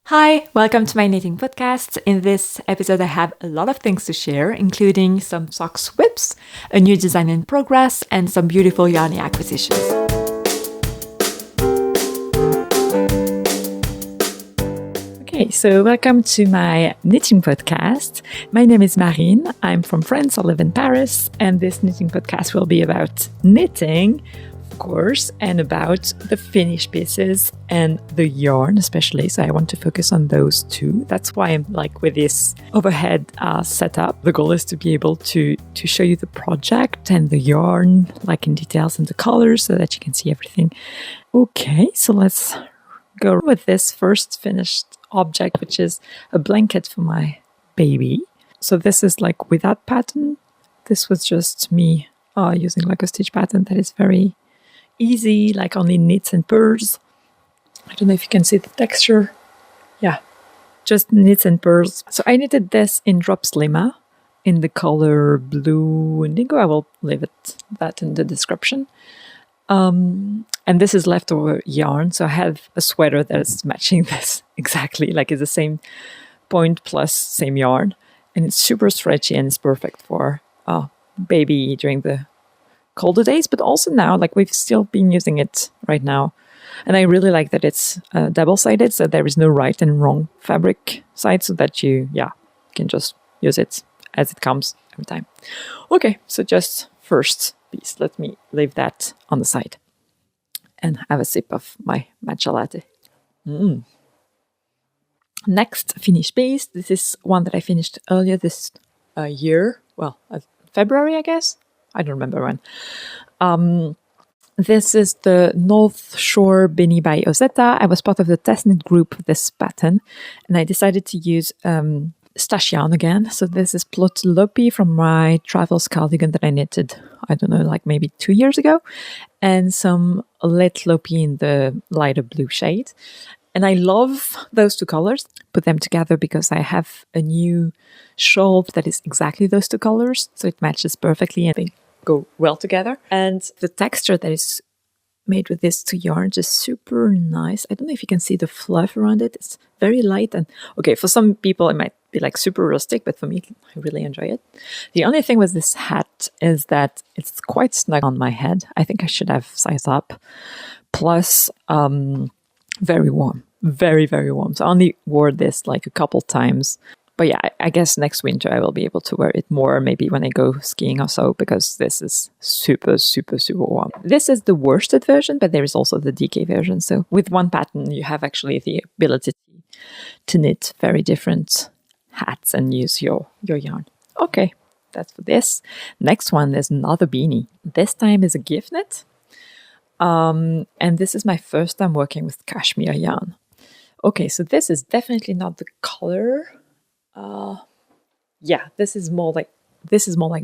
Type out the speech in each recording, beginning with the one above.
Hi, welcome to my knitting podcast. In this episode, I have a lot of things to share, including some socks WIPs, a new design in progress, and some beautiful yarny acquisitions. Okay, so welcome to my knitting podcast. My name is Marine. I'm from France. I live in Paris, and this knitting podcast will be about knitting, of course, and about the finished pieces and the yarn especially. So I want to focus on those two. That's why I'm with this overhead setup. The goal is to be able to show you the project and the yarn in details and the colors so that you can see everything. Okay, so let's go with this first finished object, which is a blanket for my baby. So this is without pattern. This was just me using a stitch pattern that is very easy, only knits and purls. I don't know if you can see the texture. Yeah, just knits and purls. So I knitted this in drops Lima in the color blue indigo. I will leave that in the description. And this is leftover yarn. So I have a sweater that is matching this exactly. It's the same point plus same yarn. And it's super stretchy and it's perfect for baby during the colder days, but also now, we've still been using it right now. And I really like that it's double-sided, so there is no right and wrong fabric side, so that you can just use it as it comes every time. Okay, so just first piece. Let me leave that on the side and have a sip of my matcha latte. Next finished piece. This is one that I finished earlier this year. Well, February, I guess. I don't remember when. This is the North Shore Beanie by Ozetta. I was part of the test knit group of this pattern, and I decided to use stash yarn again. So this is Plötulopi from my travels cardigan that I knitted, I don't know, maybe 2 years ago, and some Lettlopi in the lighter blue shade. And I love those two colors. Put them together because I have a new shawl that is exactly those two colors. So it matches perfectly and they go well together. And the texture that is made with these two yarns is super nice. I don't know if you can see the fluff around it. It's very light. And okay, for some people it might be super rustic, but for me, I really enjoy it. The only thing with this hat is that it's quite snug on my head. I think I should have sized up. Plus, very warm. Very, very warm. So I only wore this a couple times. But yeah, I guess next winter I will be able to wear it more, maybe when I go skiing or so, because this is super, super, super warm. This is the worsted version, but there is also the DK version. So with one pattern, you have actually the ability to knit very different hats and use your yarn. Okay, that's for this. Next one is another beanie. This time is a gift knit. And this is my first time working with cashmere yarn. Okay, so this is definitely not the color. This is more like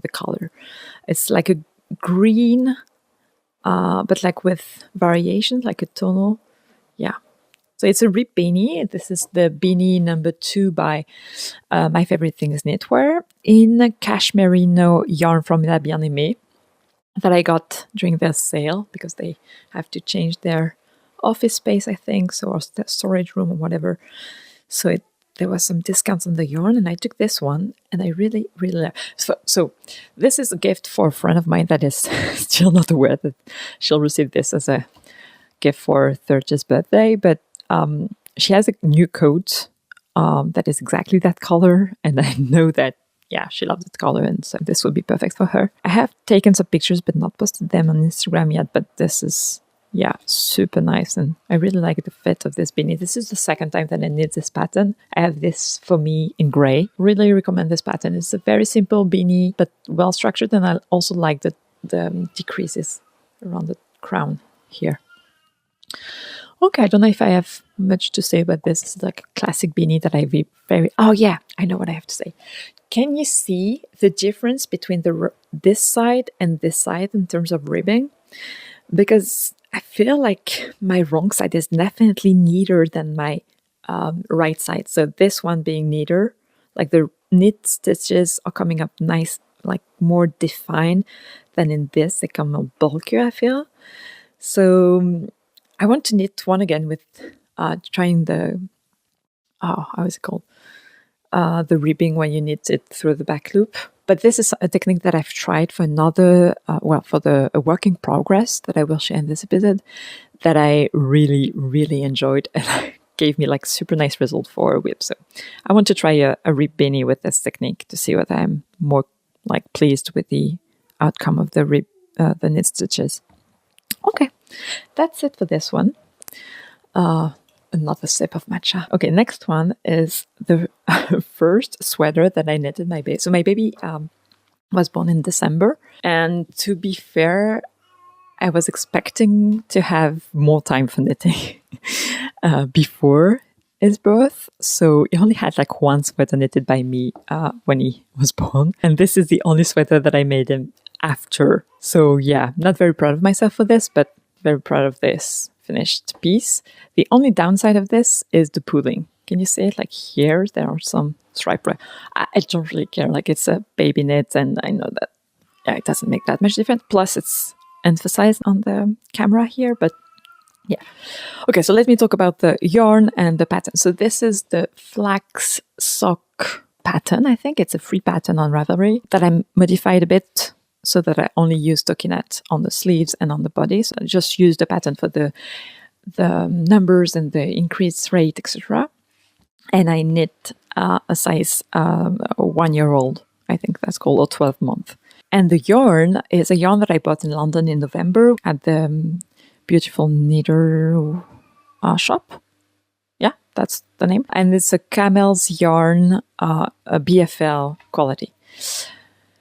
the color. It's like a green, but with variations, like a tonal. Yeah. So it's a RIP beanie. This is the beanie number 2 by My Favorite Thing is Knitwear in Cashmerino yarn from Aimee that I got during their sale because they have to change their office space, I think, or storage room or whatever. So there was some discounts on the yarn, and I took this one, and I really, really love it. So this is a gift for a friend of mine that is still not aware that she'll receive this as a gift for her 30th birthday, but she has a new coat that is exactly that color, and I know that she loves that color, and so this would be perfect for her. I have taken some pictures but not posted them on Instagram yet, but this is super nice, and I really like the fit of this beanie. This is the second time that I knit this pattern. I have this for me in gray. Really recommend this pattern. It's a very simple beanie, but well structured, and I also like the decreases around the crown here. Okay, I don't know if I have much to say about this. It's like a classic beanie that I very... Oh yeah, I know what I have to say. Can you see the difference between this side and this side in terms of ribbing? Because I feel like my wrong side is definitely neater than my right side. So this one being neater, the knit stitches are coming up nice, more defined than in this. They come more bulkier, I feel. So I want to knit one again with trying the how is it called? The ribbing when you knit it through the back loop. But this is a technique that I've tried for another, for a work in progress that I will share in this episode, that I really, really enjoyed and gave me like super nice result for a WIP. So I want to try a rib beanie with this technique to see whether I'm more like pleased with the outcome of the the knit stitches. Okay, that's it for this one. Another sip of matcha. Okay, next one is the first sweater that I knitted my baby. So my baby was born in December. And to be fair, I was expecting to have more time for knitting before his birth. So he only had like one sweater knitted by me when he was born. And this is the only sweater that I made him after. So yeah, not very proud of myself for this, but very proud of this finished piece. The only downside of this is the pooling. Can you see it? Like here, there are some stripe. I don't really care. Like it's a baby knit, and I know that it doesn't make that much difference. Plus, it's emphasized on the camera here, but yeah. Okay, so let me talk about the yarn and the pattern. So this is the Flax sock pattern. I think it's a free pattern on Ravelry that I modified a bit, so that I only use stockinette on the sleeves and on the body. So I just use the pattern for the numbers and the increase rate, etc. And I knit a size 1 year old, I think that's called, or 12 month. And the yarn is a yarn that I bought in London in November at the beautiful knitter shop. Yeah, that's the name. And it's a Camel's yarn, a BFL quality.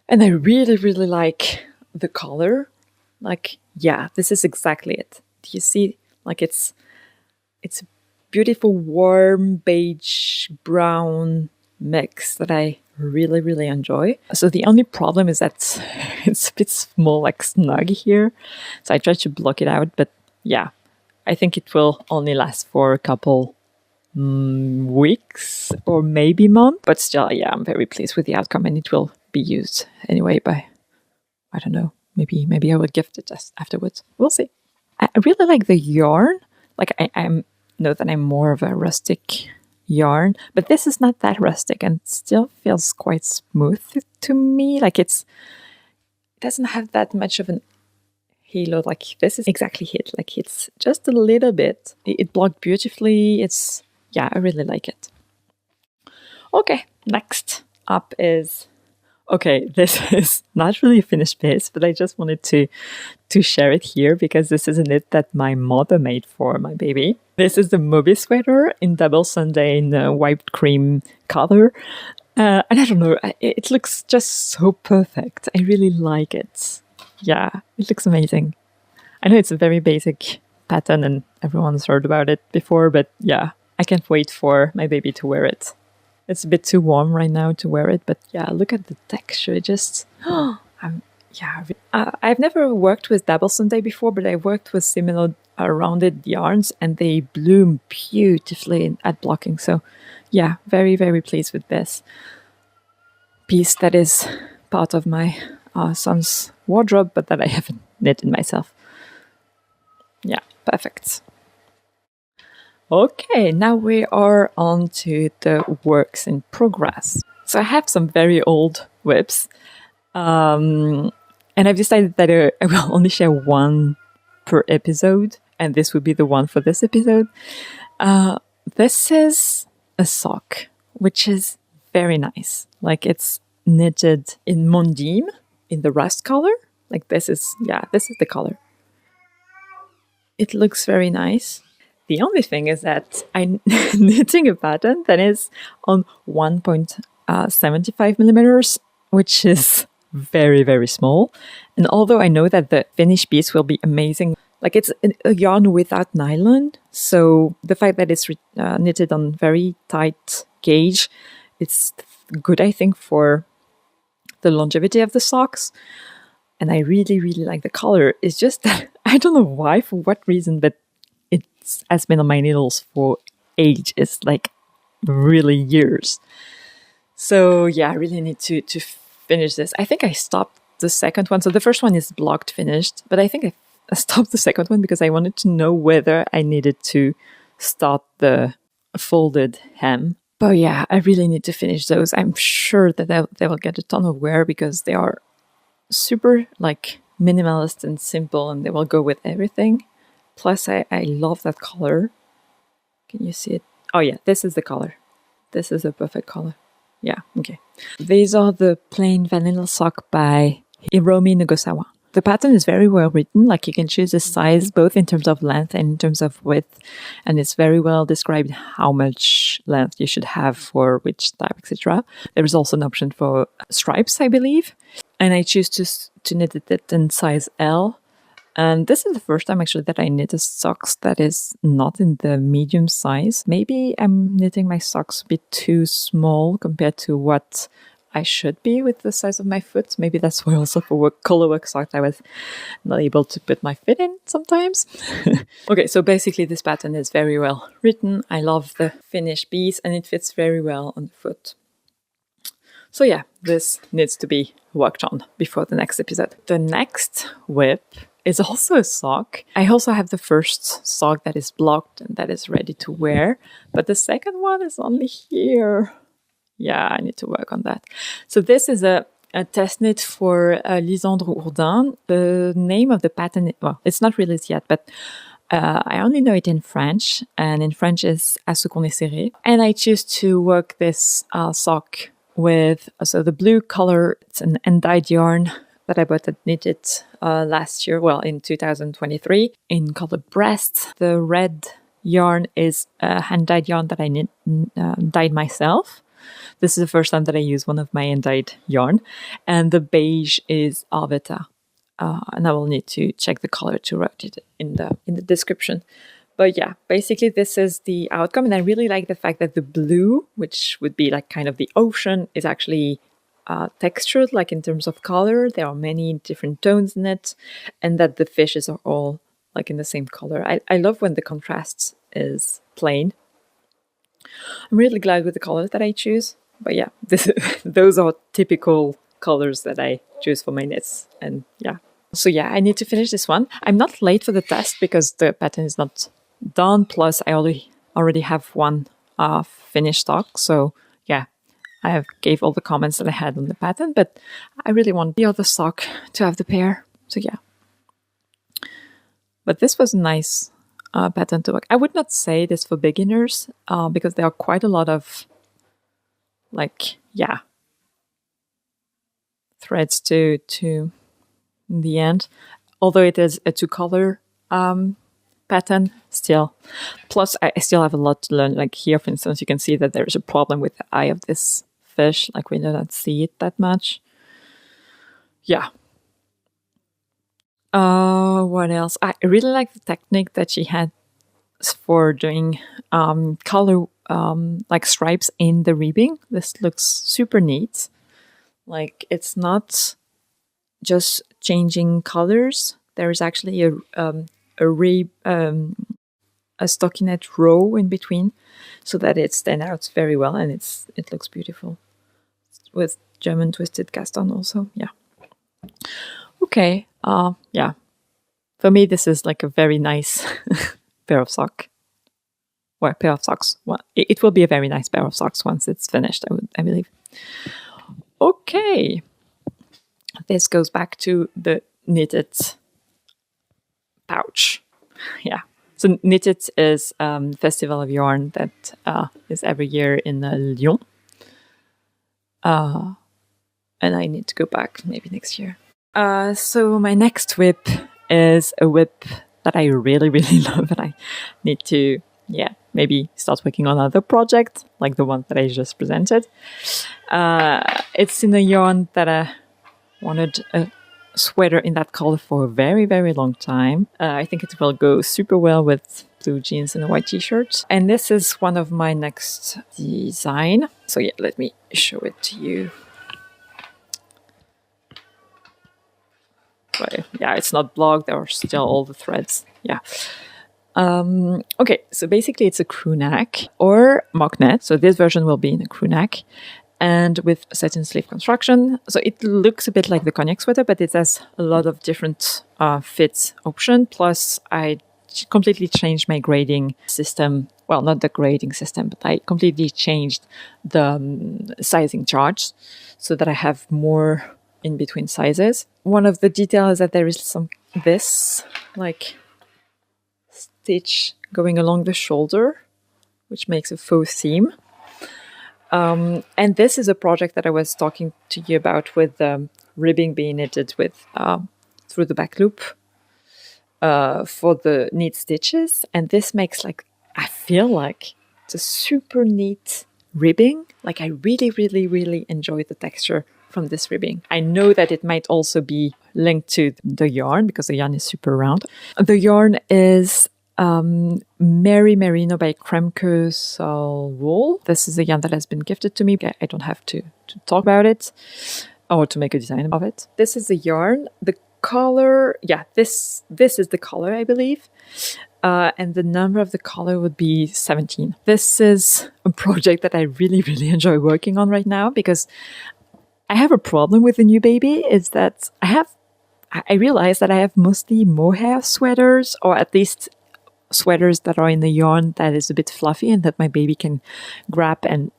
And I really, really like the color. Like, yeah, this is exactly it. Do you see? Like, it's a beautiful, warm, beige, brown mix that I really, really enjoy. So the only problem is that it's a bit small, like snug here. So I tried to block it out. But yeah, I think it will only last for a couple weeks or maybe month. But still, yeah, I'm very pleased with the outcome, and it will be used anyway by, I don't know, maybe I will gift it just afterwards. We'll see. I really like the yarn. Like I know that I'm more of a rustic yarn, but this is not that rustic and still feels quite smooth to me. Like it doesn't have that much of an halo. Like this is exactly it. Like it's just a little bit. It blocked beautifully. Yeah, I really like it. Okay, next up is, okay, this is not really a finished piece, but I just wanted to share it here because this is a knit that my mother made for my baby. This is the Moby sweater in double Sunday in white cream color. And I don't know, it looks just so perfect. I really like it. Yeah, it looks amazing. I know it's a very basic pattern and everyone's heard about it before, but yeah, I can't wait for my baby to wear it. It's a bit too warm right now to wear it, but yeah, look at the texture. It just, I've never worked with double Sunday before, but I worked with similar rounded yarns, and they bloom beautifully at blocking. So yeah, very, very pleased with this piece that is part of my son's wardrobe, but that I haven't knitted myself. Yeah, perfect. Okay, now we are on to the works in progress. So I have some very old WIPs, and I've decided that I will only share one per episode, and this would be the one for this episode. This is a sock, which is very nice. Like it's knitted in Mondim, in the rust color. Like this is the color. It looks very nice. The only thing is that I'm knitting a pattern that is on 1.75 millimeters, which is very, very small. And although I know that the finished piece will be amazing, like it's a yarn without nylon, so the fact that it's knitted on very tight gauge, it's good, I think, for the longevity of the socks. And I really, really like the color. It's just that I don't know why, for what reason, but it has been on my needles for ages, like really years. So yeah, I really need to finish this. I think I stopped the second one. So the first one is blocked finished, but I think I stopped the second one because I wanted to know whether I needed to start the folded hem. But yeah, I really need to finish those. I'm sure that they will get a ton of wear because they are super like minimalist and simple, and they will go with everything. Plus, I love that color. Can you see it? Oh yeah, this is the color. This is a perfect color. Yeah, okay. These are the plain vanilla sock by Hirmoi Nagasawa. The pattern is very well written, like you can choose a size both in terms of length and in terms of width, and it's very well described how much length you should have for which type, etc. There is also an option for stripes, I believe, and I choose to knit it in size L. And this is the first time actually that I knit a socks that is not in the medium size. Maybe I'm knitting my socks a bit too small compared to what I should be with the size of my foot. Maybe that's why also for colorwork socks I was not able to put my foot in sometimes. Okay, so basically this pattern is very well written. I love the finished piece and it fits very well on the foot. So yeah, this needs to be worked on before the next episode. The next WIP is also a sock. I also have the first sock that is blocked and that is ready to wear, but the second one is only here. Yeah, I need to work on that. So this is a test knit for Lisandre Ourdin. The name of the pattern, well, it's not released yet, but I only know it in French, and in French is à ce qu'on est sérré. And I choose to work this sock with, so the blue color, it's an hand-dyed yarn that I bought and knitted last year, well, in 2023, in color breast. The red yarn is a hand-dyed yarn that I dyed myself. This is the first time that I use one of my hand-dyed yarn. And the beige is Ozetta. And I will need to check the color to write it in the description. But yeah, basically this is the outcome. And I really like the fact that the blue, which would be like kind of the ocean, is actually textured, like in terms of color. There are many different tones in it. And that the fishes are all like in the same color. I love when the contrast is plain. I'm really glad with the colors that I choose. But yeah, those are typical colors that I choose for my knits. And yeah. So yeah, I need to finish this one. I'm not late for the test because the pattern is not done. Plus, I already have one finished stock. So yeah, I gave all the comments that I had on the pattern. But I really want the other sock to have the pair. So yeah. But this was a nice pattern to work. I would not say this for beginners because there are quite a lot of threads to in the end. Although it is a 2-color pattern still. Plus I still have a lot to learn. Like here, for instance, you can see that there's a problem with the eye of this fish. Like we do not see it that much. Yeah. What else? I really like the technique that she had for doing color like stripes in the ribbing. This looks super neat. Like it's not just changing colors. There is actually a stockinette row in between, so that it stands out very well, and it looks beautiful with German twisted cast on also. Yeah. Okay. Yeah. For me, this is like a very nice pair of socks. Well, pair of socks. Well, it will be a very nice pair of socks once it's finished, I believe. Okay. This goes back to the knitted pouch. Yeah. So Knitted is festival of yarn that is every year in Lyon. And I need to go back maybe next year. So my next WIP is a WIP that I really, really love, and I need to, maybe start working on another project, like the one that I just presented. It's in a yarn that I wanted a sweater in that color for a very, very long time. I think it will go super well with blue jeans and a white t-shirt. And this is one of my next design. So yeah, let me show it to you. But yeah, it's not blocked. There are still all the threads. Yeah. Okay, so basically it's a crew neck or mock net. So this version will be in a crew neck and with satin sleeve construction. So it looks a bit like the cognac sweater, but it has a lot of different fit option. Plus I completely changed my grading system. well, not the grading system, but I completely changed the sizing charts so that I have more in between sizes. One of the details is that there is this like stitch going along the shoulder, which makes a faux seam. And this is a project that I was talking to you about with ribbing being knitted with through the back loop for the neat stitches. And this makes I feel like it's a super neat ribbing. Like I really, really, really enjoy the texture from this ribbing. I know that it might also be linked to the yarn because the yarn is super round. The yarn is Merino by Kremke Sol Wool. This is a yarn that has been gifted to me. I don't have to talk about it or to make a design of it. This is the yarn. The color, this is the color, I believe. And the number of the color would be 17. This is a project that I really, really enjoy working on right now because I have a problem with the new baby is that I realize that I have mostly mohair sweaters, or at least sweaters that are in the yarn that is a bit fluffy and that my baby can grab and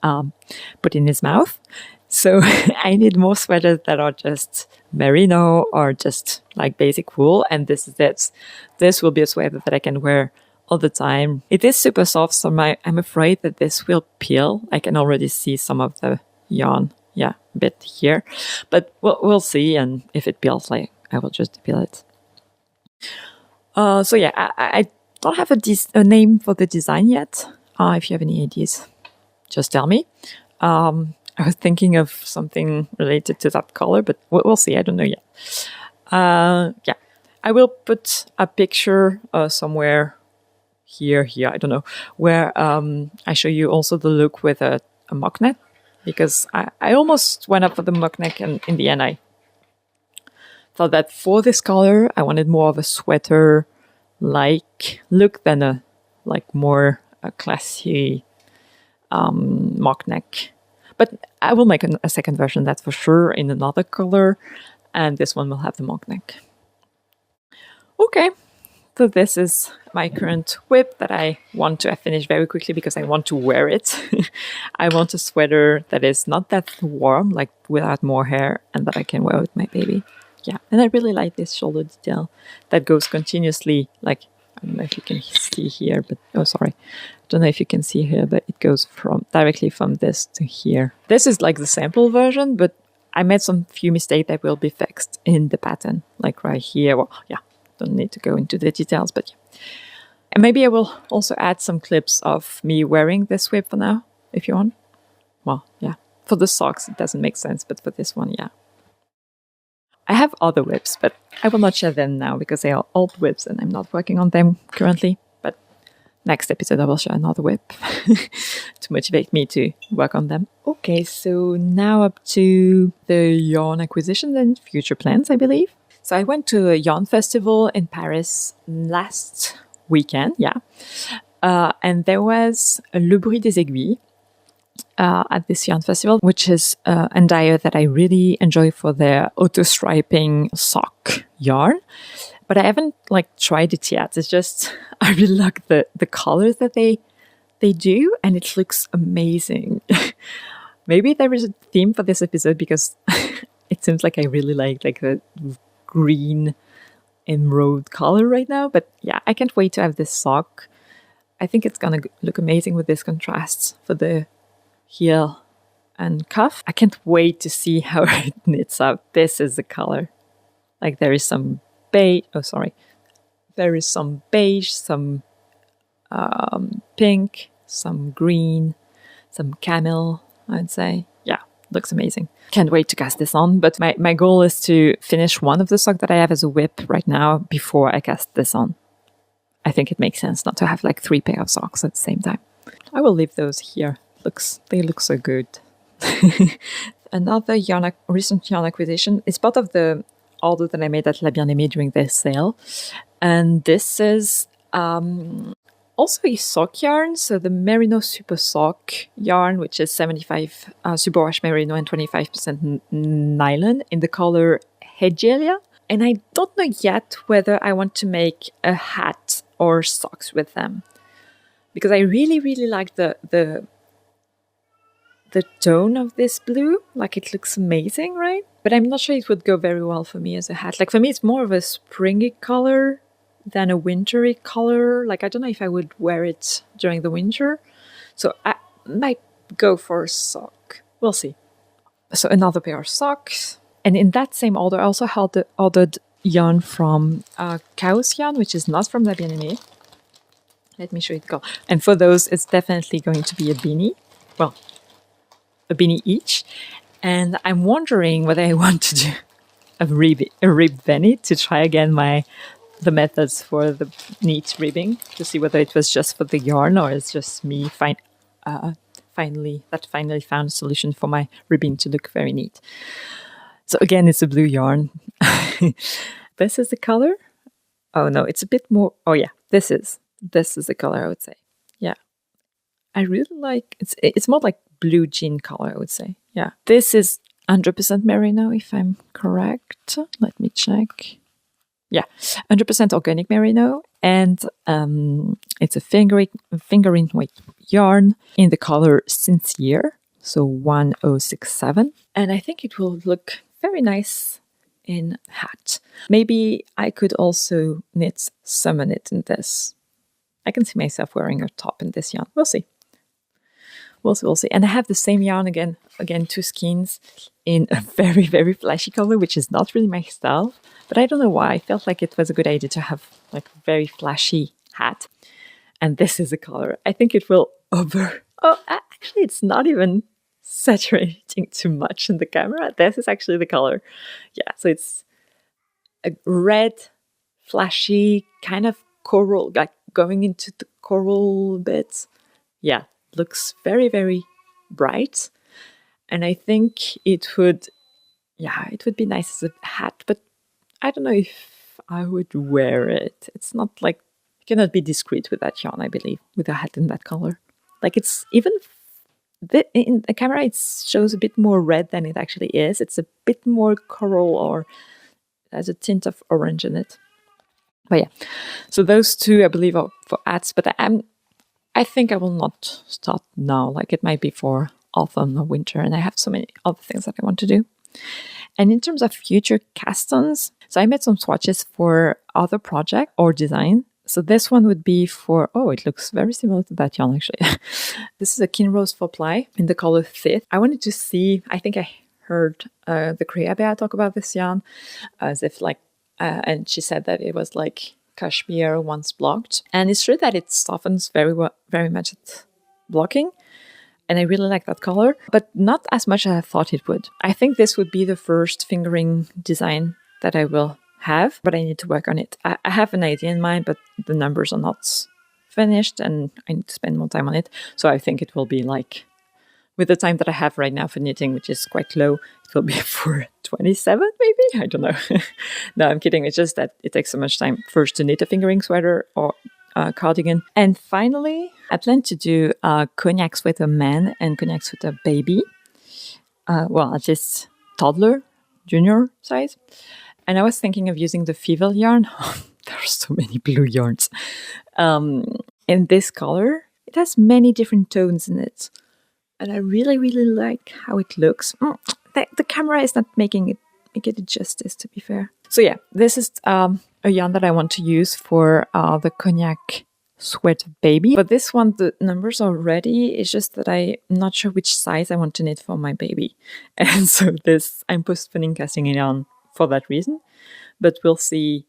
put in his mouth. So I need more sweaters that are just merino or just like basic wool. And this is it. This will be a sweater that I can wear all the time. It is super soft, so I'm afraid that this will peel. I can already see some of the yarn, a bit here. But we'll see. And if it peels, I will just peel it. I don't have a name for the design yet. If you have any ideas, just tell me. I was thinking of something related to that color, but we'll see. I don't know yet. I will put a picture somewhere here, I don't know, where I show you also the look with a mock neck, because I almost went up for the mock neck, and in the end I thought that for this color I wanted more of a sweater like look than a more classy mock neck. But I will make a second version, that's for sure, in another color, and this one will have the mock neck. Okay, so this is my current WIP that I want to finish very quickly because I want to wear it. I want a sweater that is not that warm, like without more hair, and that I can wear with my baby. Yeah, and I really like this shoulder detail that goes continuously, I don't know if you can see here, but I don't know if you can see here, but it goes directly from this to here. This is like the sample version, but I made some few mistakes that will be fixed in the pattern, like right here. Well, don't need to go into the details, but yeah. And maybe I will also add some clips of me wearing this WIP for now, if you want. Well, yeah. For the socks, it doesn't make sense, but for this one, yeah. I have other WIPs, but I will not share them now because they are old WIPs and I'm not working on them currently. But next episode I will share another WIP to motivate me to work on them. Okay, so now up to the yarn acquisition and future plans, I believe. So I went to a yarn festival in Paris last weekend, and there was Le Bruit des Aiguilles at this yarn festival, which is a dyer that I really enjoy for their auto-striping sock yarn. But I haven't tried it yet. It's just, I really like the colors that they do, and it looks amazing. Maybe there is a theme for this episode because it seems like I really like the green emerald color right now. But yeah, I can't wait to have this sock. I think it's gonna look amazing with this contrast for the heel and cuff. I can't wait to see how it knits up. This is the color. There is some beige. There is some beige, some pink, some green, some camel, I'd say. Yeah, looks amazing. Can't wait to cast this on. But my goal is to finish one of the socks that I have as a WIP right now before I cast this on. I think it makes sense not to have 3 pair of socks at the same time. I will leave those here. They look so good. Another recent yarn acquisition is part of the order that I made at La Bien-Aimée during their sale. And this is also a sock yarn. So the Merino Super Sock yarn, which is 75 superwash merino and 25% nylon in the color Hegelia. And I don't know yet whether I want to make a hat or socks with them. because I really, really like the tone of this blue. Like, it looks amazing, right? But I'm not sure it would go very well for me as a hat. Like, for me, it's more of a springy color than a wintry color. Like, I don't know if I would wear it during the winter. So I might go for a sock. We'll see. So another pair of socks. And in that same order, I also had the ordered yarn from Gurthian, which is not from the Beanie. Let me show you the color. And for those, it's definitely going to be a beanie. Well, a beanie each. And I'm wondering whether I want to do a rib beanie to try again the methods for the neat ribbing, to see whether it was just for the yarn or it's just me finally found a solution for my ribbing to look very neat. So again, it's a blue yarn. This is the color. Oh no, it's a bit more. Oh yeah, this is the color, I would say. Yeah, I really like it's more like blue jean color, I would say. Yeah, this is 100% merino, if I'm correct. Let me check. Yeah, 100% organic merino, and it's a fingering weight yarn in the color Sincere, so 1067, and I think it will look very nice in hat. Maybe I could also knit some of it in this. I can see myself wearing a top in this yarn. We'll see. We'll see. And I have the same yarn again, two skeins in a very, very flashy color, which is not really my style. But I don't know why. I felt like it was a good idea to have like a very flashy hat. And this is the color. I think it will actually, it's not even saturating too much in the camera. This is actually the color. Yeah, so it's a red, flashy, kind of coral, like going into the coral bits. Yeah, looks very, very bright. And I think it would be nice as a hat, but I don't know if I would wear it. It's not like, you cannot be discreet with that yarn, I believe, with a hat in that color. Like, it's even, in the camera, it shows a bit more red than it actually is. It's a bit more coral, or has a tint of orange in it. But yeah, so those two, I believe, are for hats, but I think I will not start now. Like, it might be for autumn or winter, and I have so many other things that I want to do. And in terms of future cast-ons, so I made some swatches for other project or design. So this one would be for, it looks very similar to that yarn, actually. This is a Kinrose 4-ply in the color Thith. I wanted to see, I think I heard the Kriya Bear talk about this yarn, as if like, and she said that it was like cashmere once blocked. And it's true that it softens very much at blocking. And I really like that color, but not as much as I thought it would. I think this would be the first fingering design that I will have, but I need to work on it. I have an idea in mind, but the numbers are not finished and I need to spend more time on it. So I think it will be like, with the time that I have right now for knitting, which is quite low, it will be for 27 maybe? I don't know. No, I'm kidding. It's just that it takes so much time first to knit a fingering sweater or cardigan. And finally, I plan to do a cognac sweater man and cognac sweater baby. Well, at least toddler, junior size. And I was thinking of using the Fivel yarn. There are so many blue yarns. In this color, it has many different tones in it. And I really, really like how it looks. The camera is not making it justice, to be fair. So yeah, this is a yarn that I want to use for the cognac sweat baby. But this one, the numbers are ready. It's just that I'm not sure which size I want to knit for my baby. And so this, I'm postponing casting it on for that reason. But we'll see,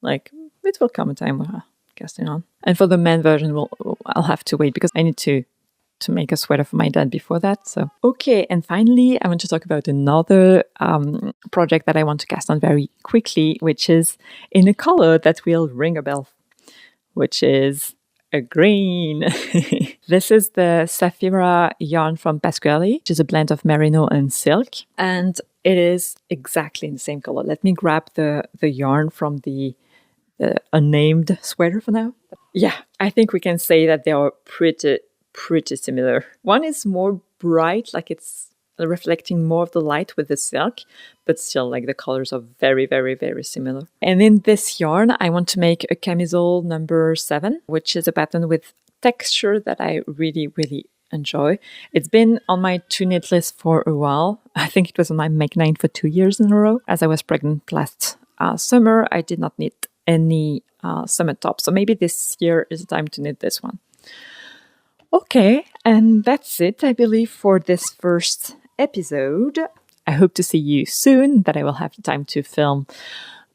like, it will come a time where I'll cast it on. And for the men version, I'll have to wait because I need to make a sweater for my dad before that. So, okay. And finally, I want to talk about another project that I want to cast on very quickly, which is in a color that will ring a bell, which is a green. This is the Saphira yarn from Pasquale, which is a blend of merino and silk. And it is exactly in the same color. Let me grab the yarn from the unnamed sweater for now. Yeah, I think we can say that they are pretty similar. One is more bright, like it's reflecting more of the light with the silk, but still like the colors are very, very, very similar. And in this yarn, I want to make a camisole number 7, which is a pattern with texture that I really, really enjoy. It's been on my to knit list for a while. I think it was on my Make 9 for 2 years in a row. As I was pregnant last summer, I did not knit any summer top. So maybe this year is the time to knit this one. Okay, and that's it, I believe, for this first episode. I hope to see you soon, that I will have the time to film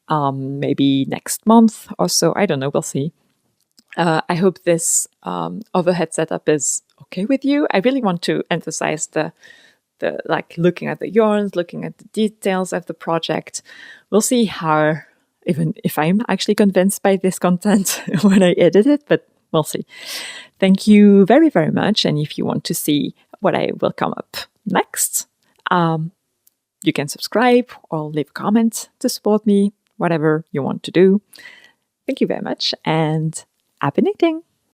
maybe next month or so. I don't know, we'll see. I hope this overhead setup is okay with you. I really want to emphasize the like looking at the yarns, looking at the details of the project. We'll see how, even if I'm actually convinced by this content when I edit it, but we'll see. Thank you very, very much. And if you want to see what I will come up next, you can subscribe or leave a comment to support me, whatever you want to do. Thank you very much, and happy knitting!